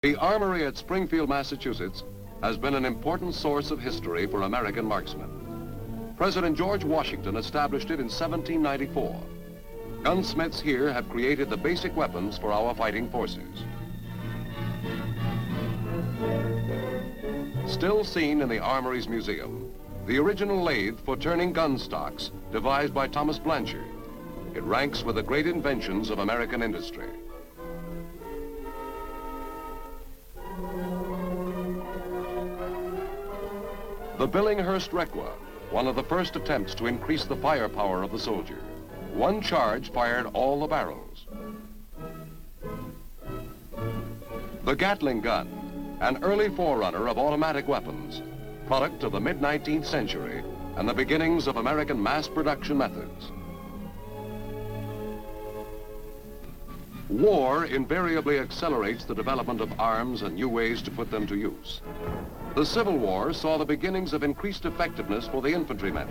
The armory at Springfield, Massachusetts, has been an important source of history for American marksmen. President George Washington established it in 1794. Gunsmiths here have created the basic weapons for our fighting forces. Still seen in the Armory's museum, the original lathe for turning gun stocks devised by Thomas Blanchard. It ranks with the great inventions of American industry. The Billinghurst Requa, one of the first attempts to increase the firepower of the soldier. One charge fired all the barrels. The Gatling gun, an early forerunner of automatic weapons, product of the mid-19th century and the beginnings of American mass production methods. War invariably accelerates the development of arms and new ways to put them to use. The Civil War saw the beginnings of increased effectiveness for the infantrymen.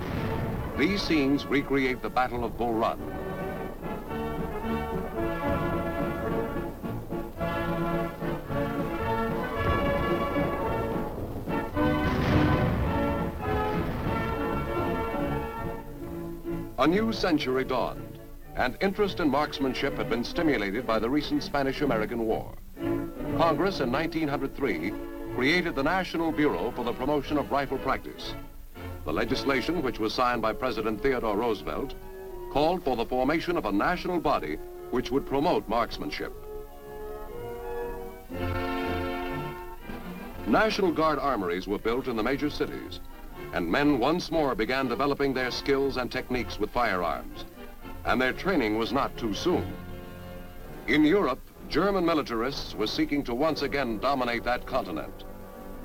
These scenes recreate the Battle of Bull Run. A new century dawned, and interest in marksmanship had been stimulated by the recent Spanish-American War. Congress in 1903 created the National Bureau for the Promotion of Rifle Practice. The legislation, which was signed by President Theodore Roosevelt, called for the formation of a national body which would promote marksmanship. National Guard armories were built in the major cities, and men once more began developing their skills and techniques with firearms, and their training was not too soon. In Europe, German militarists were seeking to once again dominate that continent.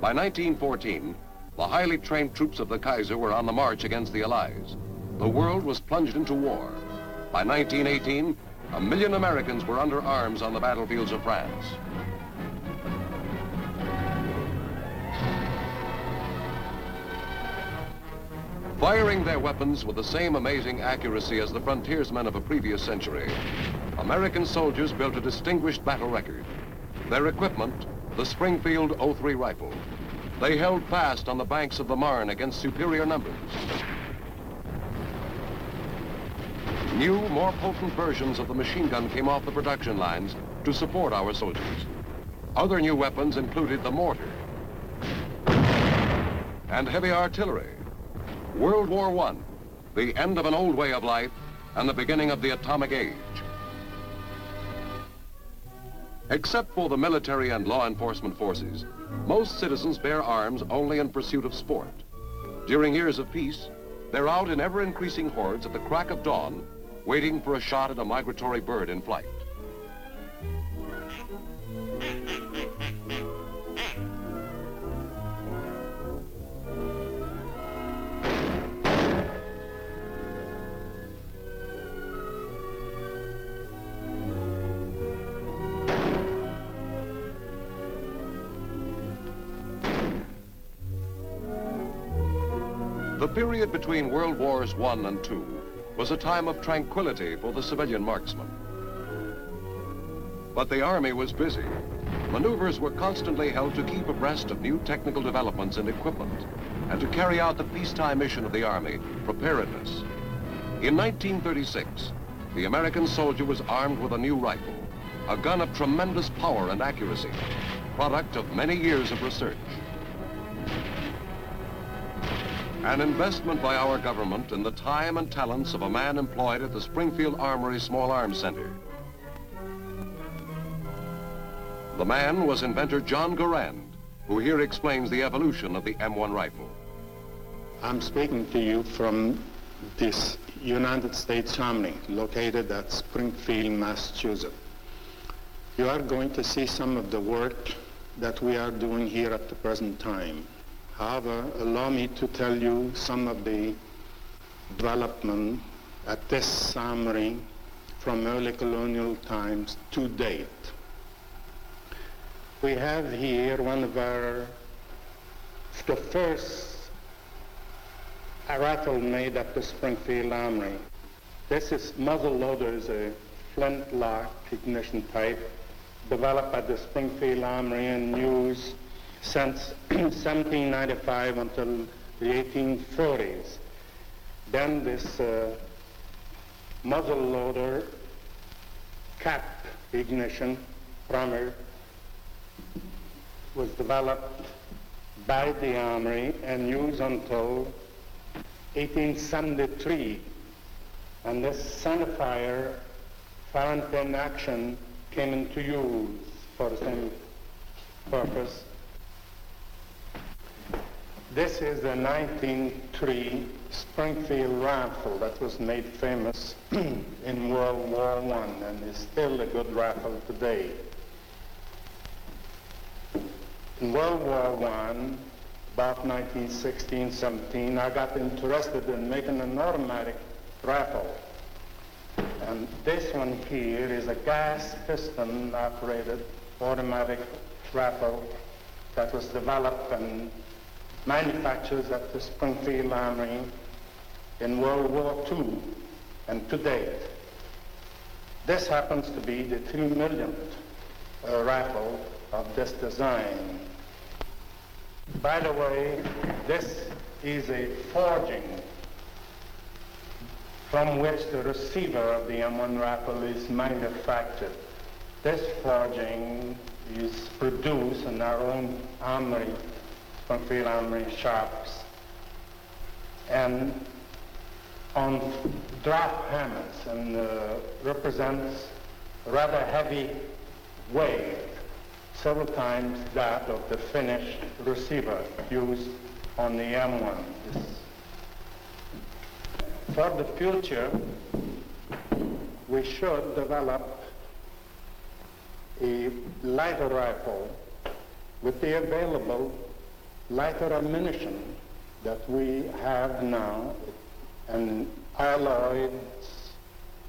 By 1914, the highly trained troops of the Kaiser were on the march against the Allies. The world was plunged into war. By 1918, 1 million Americans were under arms on the battlefields of France. Firing their weapons with the same amazing accuracy as the frontiersmen of a previous century, American soldiers built a distinguished battle record. Their equipment, the Springfield .03 rifle. They held fast on the banks of the Marne against superior numbers. New, more potent versions of the machine gun came off the production lines to support our soldiers. Other new weapons included the mortar and heavy artillery. World War I, the end of an old way of life and the beginning of the atomic age. Except for the military and law enforcement forces, most citizens bear arms only in pursuit of sport. During years of peace, they're out in ever-increasing hordes at the crack of dawn, waiting for a shot at a migratory bird in flight. The period between World Wars I and II was a time of tranquility for the civilian marksman. But the Army was busy. Maneuvers were constantly held to keep abreast of new technical developments and equipment, and to carry out the peacetime mission of the Army, preparedness. In 1936, the American soldier was armed with a new rifle, a gun of tremendous power and accuracy, product of many years of research. An investment by our government in the time and talents of a man employed at the Springfield Armory Small Arms Center. The man was inventor John Garand, who here explains the evolution of the M1 rifle. I'm speaking to you from this United States Armory located at Springfield, Massachusetts. You are going to see some of the work that we are doing here at the present time. However, allow me to tell you some of the development at this armory from early colonial times to date. We have here one of the first rifle made at the Springfield Armory. This is muzzle loader, is a flintlock ignition pipe. developed at the Springfield Armory and used since 1795 until the 1840s. Then this muzzle loader cap ignition primer was developed by the Armory and used until 1873. And this centerfire fountain action came into use for the same purpose. This is the 1903 Springfield rifle that was made famous in World War I and is still a good rifle today. In World War I, about 1916-17, I got interested in making an automatic rifle. And this one here is a gas piston operated automatic rifle that was developed and manufactured at the Springfield Armory in World War II and to date. This happens to be the 3 millionth rifle of this design. By the way, this is a forging from which the receiver of the M1 rifle is manufactured. This forging is produced in our own armory, Springfield Armory shops, and on drop hammers, and represents a rather heavy weight, several times that of the finished receiver used on the M1. For the future, we should develop a lighter rifle with the available lighter ammunition that we have now, and alloys,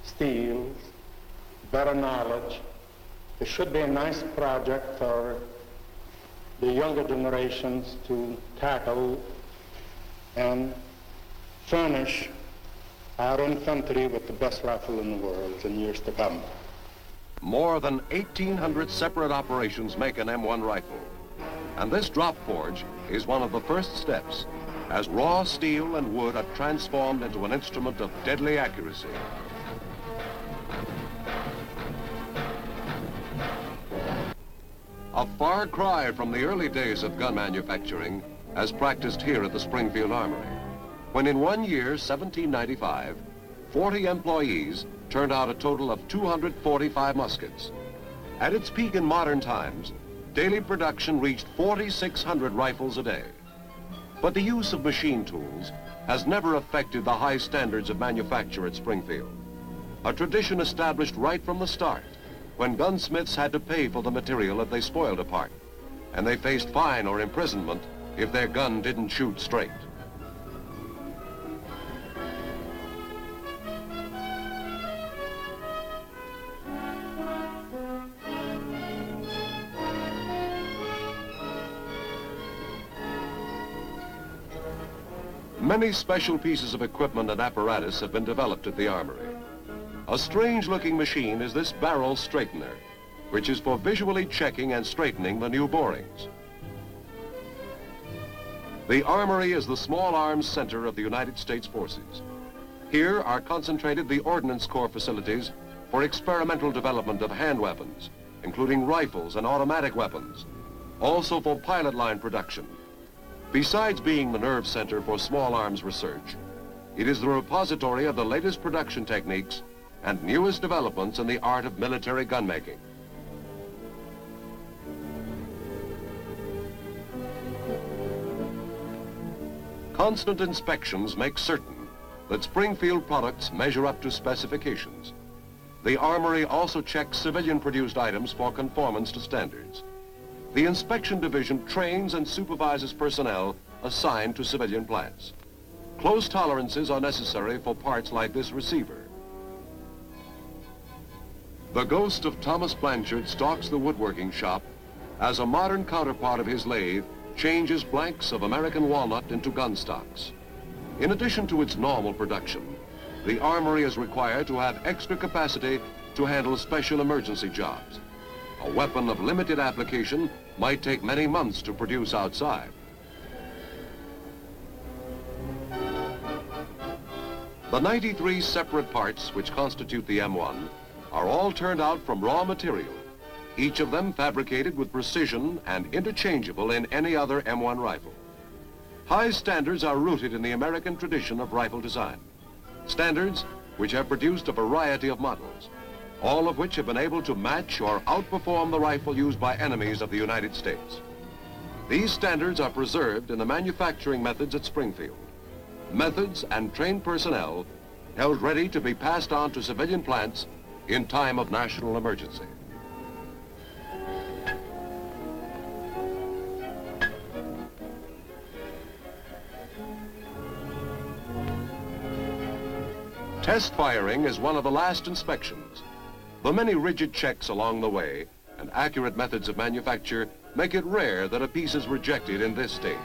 steels, better knowledge. It should be a nice project for the younger generations to tackle and furnish our infantry with the best rifle in the world in years to come. More than 1,800 separate operations make an M1 rifle. And this drop forge is one of the first steps as raw steel and wood are transformed into an instrument of deadly accuracy. A far cry from the early days of gun manufacturing as practiced here at the Springfield Armory, when in one year, 1795, 40 employees turned out a total of 245 muskets. At its peak in modern times, daily production reached 4,600 rifles a day. But the use of machine tools has never affected the high standards of manufacture at Springfield, a tradition established right from the start, when gunsmiths had to pay for the material if they spoiled a part, and they faced fine or imprisonment if their gun didn't shoot straight. Many special pieces of equipment and apparatus have been developed at the Armory. A strange-looking machine is this barrel straightener, which is for visually checking and straightening the new borings. The Armory is the small arms center of the United States forces. Here are concentrated the Ordnance Corps facilities for experimental development of hand weapons, including rifles and automatic weapons, also for pilot line production. Besides being the nerve center for small arms research, it is the repository of the latest production techniques and newest developments in the art of military gunmaking. Constant inspections make certain that Springfield products measure up to specifications. The Armory also checks civilian-produced items for conformance to standards. The Inspection Division trains and supervises personnel assigned to civilian plants. Close tolerances are necessary for parts like this receiver. The ghost of Thomas Blanchard stalks the woodworking shop as a modern counterpart of his lathe changes blanks of American walnut into gun stocks. In addition to its normal production, the Armory is required to have extra capacity to handle special emergency jobs. a weapon of limited application might take many months to produce outside. The 93 separate parts which constitute the M1 are all turned out from raw material, each of them fabricated with precision and interchangeable in any other M1 rifle. High standards are rooted in the American tradition of rifle design, standards which have produced a variety of models, all of which have been able to match or outperform the rifle used by enemies of the United States. These standards are preserved in the manufacturing methods at Springfield, methods and trained personnel held ready to be passed on to civilian plants in time of national emergency. Test firing is one of the last inspections. The many rigid checks along the way and accurate methods of manufacture make it rare that a piece is rejected in this stage.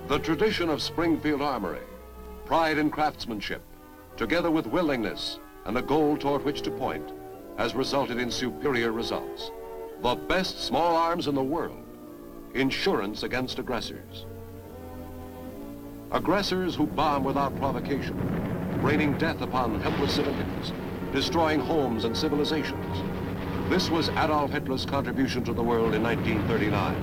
The tradition of Springfield Armory, pride in craftsmanship, together with willingness and a goal toward which to point, has resulted in superior results. The best small arms in the world, insurance against aggressors. Aggressors who bomb without provocation, raining death upon helpless civilians, destroying homes and civilizations. This was Adolf Hitler's contribution to the world in 1939.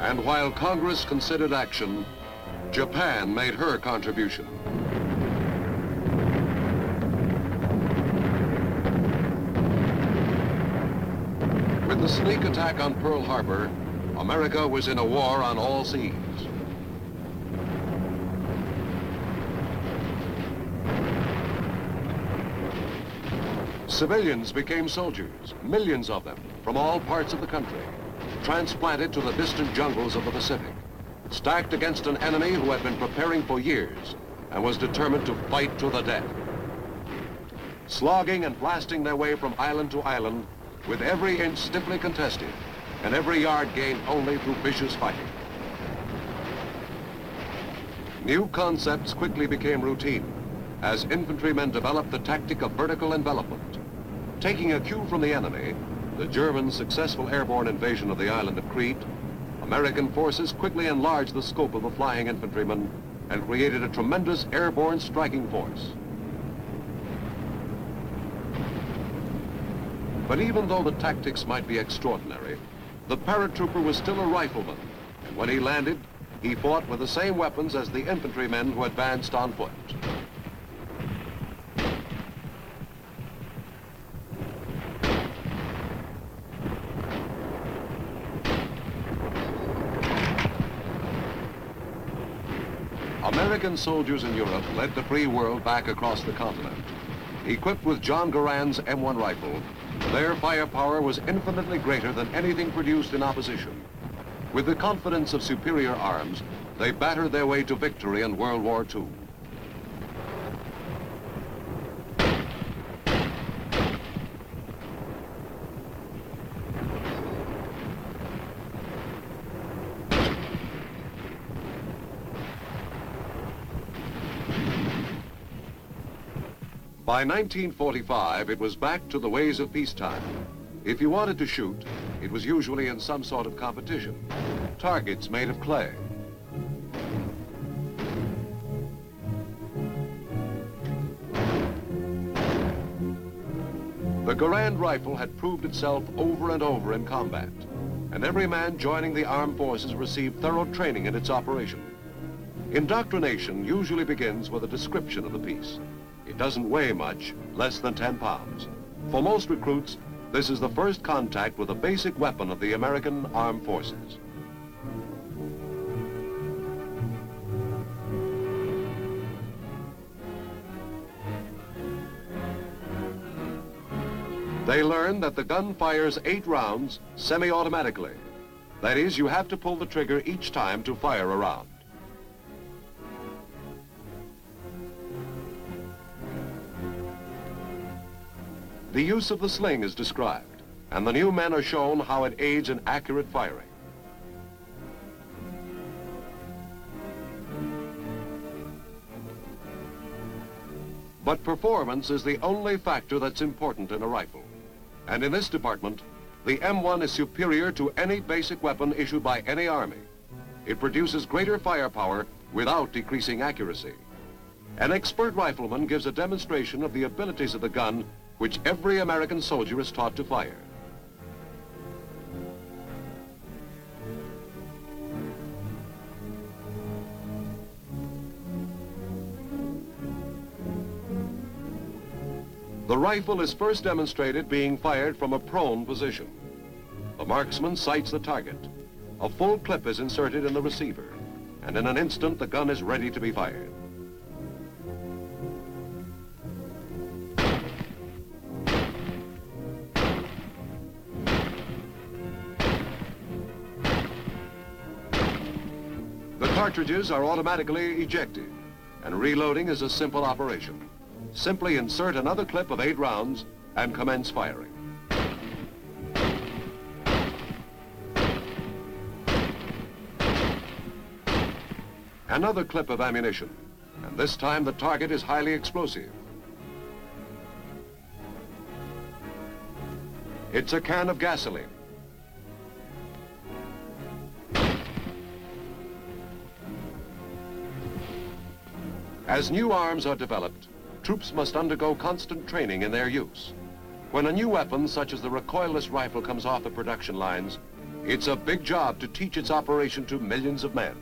And while Congress considered action, Japan made her contribution. With the sneak attack on Pearl Harbor, America was in a war on all seas. Civilians became soldiers, millions of them, from all parts of the country, transplanted to the distant jungles of the Pacific, stacked against an enemy who had been preparing for years and was determined to fight to the death. Slogging and blasting their way from island to island, with every inch stiffly contested and every yard gained only through vicious fighting. New concepts quickly became routine as infantrymen developed the tactic of vertical envelopment. Taking a cue from the enemy, the Germans' successful airborne invasion of the island of Crete, American forces quickly enlarged the scope of the flying infantrymen and created a tremendous airborne striking force. But even though the tactics might be extraordinary, the paratrooper was still a rifleman, and when he landed, he fought with the same weapons as the infantrymen who advanced on foot. American soldiers in Europe led the free world back across the continent. Equipped with John Garand's M1 rifle, their firepower was infinitely greater than anything produced in opposition. With the confidence of superior arms, they battered their way to victory in World War II. By 1945, it was back to the ways of peacetime. If you wanted to shoot, it was usually in some sort of competition. Targets made of clay. The Garand rifle had proved itself over and over in combat, and every man joining the armed forces received thorough training in its operation. Indoctrination usually begins with a description of the piece. It doesn't weigh much, less than 10 pounds. For most recruits, this is the first contact with a basic weapon of the American Armed Forces. They learn that the gun fires 8 rounds semi-automatically. That is, you have to pull the trigger each time to fire a round. The use of the sling is described, and the new men are shown how it aids in accurate firing. But performance is the only factor that's important in a rifle. And in this department, the M1 is superior to any basic weapon issued by any army. It produces greater firepower without decreasing accuracy. An expert rifleman gives a demonstration of the abilities of the gun which every American soldier is taught to fire. The rifle is first demonstrated being fired from a prone position. The marksman sights the target. A full clip is inserted in the receiver, and in an instant the gun is ready to be fired. The cartridges are automatically ejected, and reloading is a simple operation. Simply insert another clip of 8 rounds and commence firing. Another clip of ammunition, and this time the target is highly explosive. It's a can of gasoline. As new arms are developed, troops must undergo constant training in their use. When a new weapon, such as the recoilless rifle, comes off the production lines, it's a big job to teach its operation to millions of men.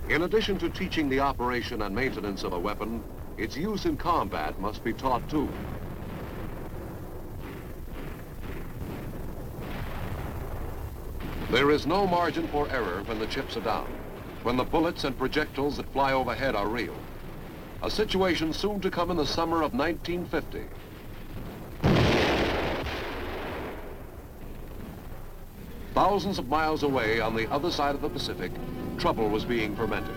In addition to teaching the operation and maintenance of a weapon, its use in combat must be taught too. There is no margin for error when the chips are down, when the bullets and projectiles that fly overhead are real. A situation soon to come in the summer of 1950. Thousands of miles away on the other side of the Pacific, trouble was being fermented.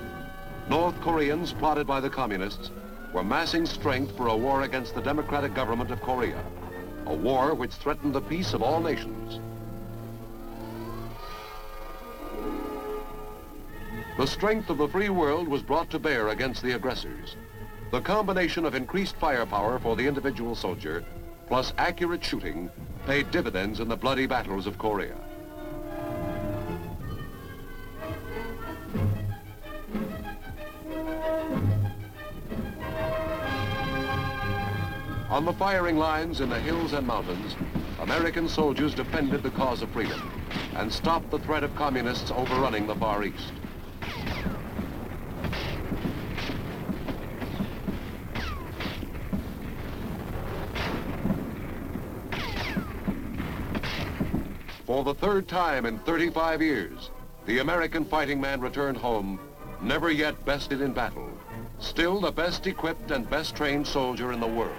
North Koreans, plotted by the communists, were massing strength for a war against the democratic government of Korea, a war which threatened the peace of all nations. The strength of the free world was brought to bear against the aggressors. The combination of increased firepower for the individual soldier, plus accurate shooting, paid dividends in the bloody battles of Korea. On the firing lines in the hills and mountains, American soldiers defended the cause of freedom and stopped the threat of communists overrunning the Far East. For the third time in 35 years, the American fighting man returned home, never yet bested in battle, still the best equipped and best trained soldier in the world.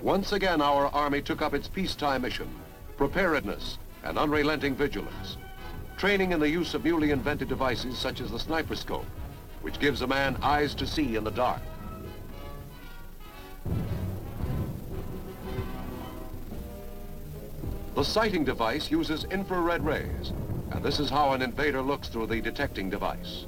Once again, our Army took up its peacetime mission, preparedness and unrelenting vigilance, training in the use of newly invented devices such as the sniper scope, which gives a man eyes to see in the dark. The sighting device uses infrared rays, and this is how an invader looks through the detecting device.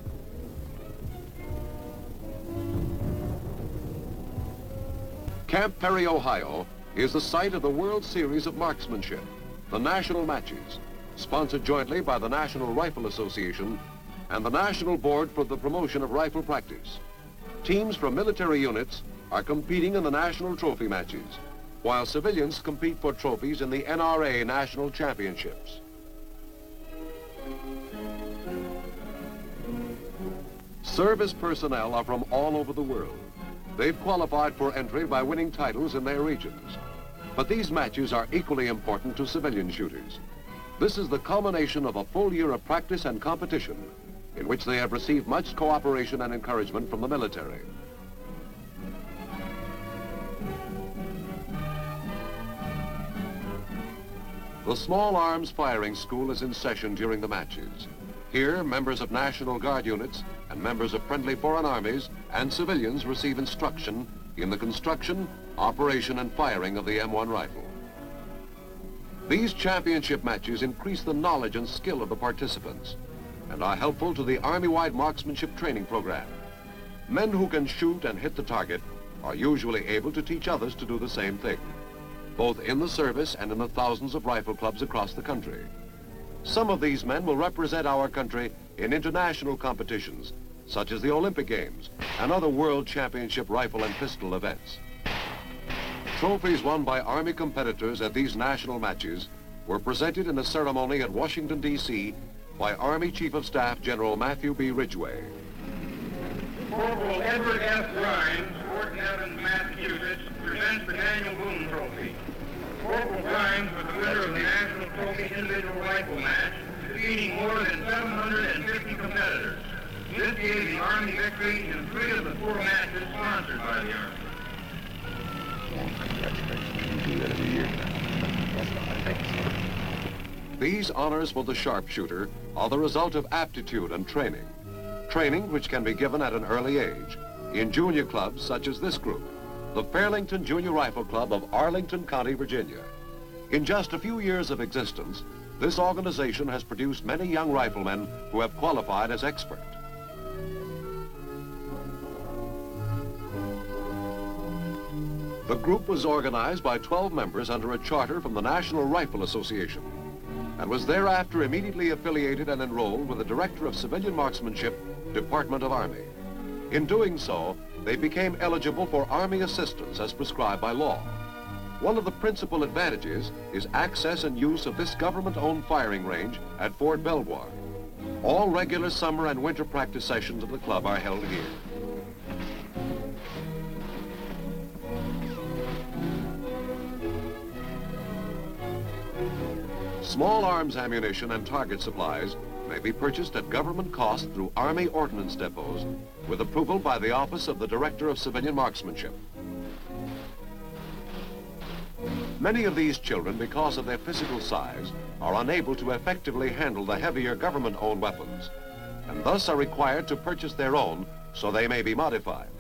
Camp Perry, Ohio, is the site of the World Series of Marksmanship, the national matches, sponsored jointly by the National Rifle Association and the National Board for the Promotion of Rifle Practice. Teams from military units are competing in the national trophy matches, while civilians compete for trophies in the NRA National Championships. Service personnel are from all over the world. They've qualified for entry by winning titles in their regions. But these matches are equally important to civilian shooters. This is the culmination of a full year of practice and competition in which they have received much cooperation and encouragement from the military. The Small Arms Firing School is in session during the matches. Here, members of National Guard units and members of friendly foreign armies and civilians receive instruction in the construction, operation, and firing of the M1 rifle. These championship matches increase the knowledge and skill of the participants and are helpful to the Army-wide marksmanship training program. Men who can shoot and hit the target are usually able to teach others to do the same thing, both in the service and in the thousands of rifle clubs across the country. Some of these men will represent our country in international competitions, such as the Olympic Games and other World Championship rifle and pistol events. Trophies won by Army competitors at these national matches were presented in a ceremony at Washington, D.C. by Army Chief of Staff General Matthew B. Ridgway. Corporal Edward F. Grimes, Fort Nevins, Massachusetts, presents the Daniel Boone Trophy. Corporal Grimes was the winner of the National Trophy Individual Rifle Match, defeating more than 750 competitors. This gave the Army victory in 3 of the 4 matches sponsored by the Army. These honors for the sharpshooter are the result of aptitude and training. Training which can be given at an early age in junior clubs such as this group, the Fairlington Junior Rifle Club of Arlington County, Virginia. In just a few years of existence, this organization has produced many young riflemen who have qualified as expert. The group was organized by 12 members under a charter from the National Rifle Association and was thereafter immediately affiliated and enrolled with the Director of Civilian Marksmanship, Department of Army. In doing so, they became eligible for Army assistance as prescribed by law. One of the principal advantages is access and use of this government-owned firing range at Fort Belvoir. All regular summer and winter practice sessions of the club are held here. Small arms ammunition and target supplies may be purchased at government cost through Army ordnance depots with approval by the Office of the Director of Civilian Marksmanship. Many of these children, because of their physical size, are unable to effectively handle the heavier government-owned weapons and thus are required to purchase their own so they may be modified.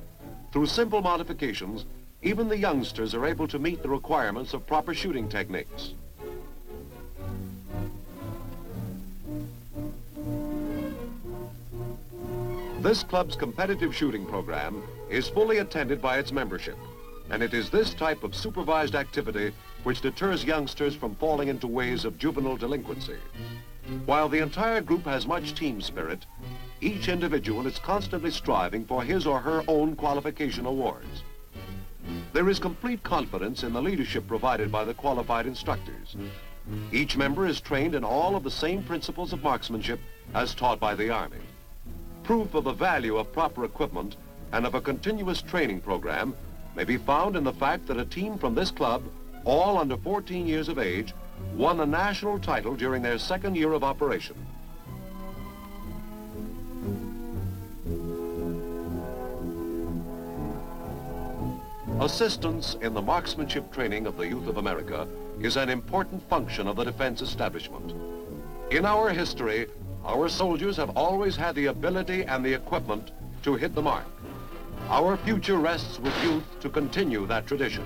Through simple modifications, even the youngsters are able to meet the requirements of proper shooting techniques. This club's competitive shooting program is fully attended by its membership, and it is this type of supervised activity which deters youngsters from falling into ways of juvenile delinquency. While the entire group has much team spirit, each individual is constantly striving for his or her own qualification awards. There is complete confidence in the leadership provided by the qualified instructors. Each member is trained in all of the same principles of marksmanship as taught by the Army. Proof of the value of proper equipment and of a continuous training program may be found in the fact that a team from this club, all under 14 years of age, won a national title during their second year of operation. Assistance in the marksmanship training of the youth of America is an important function of the defense establishment. In our history, our soldiers have always had the ability and the equipment to hit the mark. Our future rests with youth to continue that tradition.